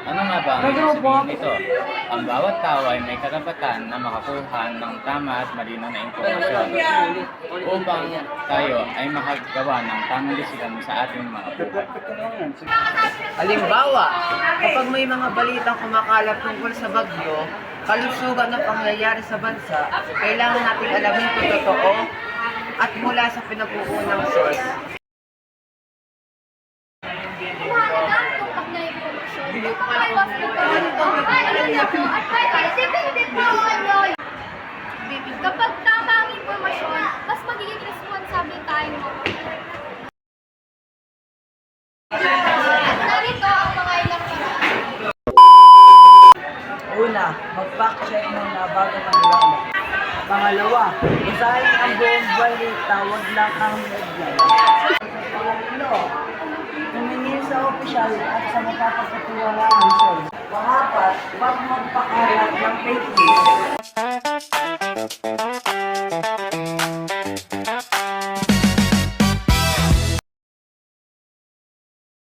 Ano nga ba ang ibig sabihin nito? Ang bawat tao ay may karapatan na makakuha ng tama at malinaw na impormasyon upang tayo ay makagawa ng tamang desisyon sa ating mga buhay. Halimbawa, kapag may mga balitang kumakalat tungkol sa bagyo, kalusugan ng pangyayari sa bansa, kailangan nating alamin kung totoo at mula sa pinag-uunang source. Mahalaga ang tumpak na impormasyon upang maiwas ng pagkakataon at depende po ano. Kapag tama ang impormasyon, mas magiging responsable tayong mga kapatid. At narito ang mga ilang paraan. Una, mag-fact check muna bago maniwala. Pangalawa, basahin ang buong balita, wag lang ang headline. Pangatlo, tumingin sa opisyal at sa mapapagkatiwalaang source. Pangapat, wag magpakalat ng fake news.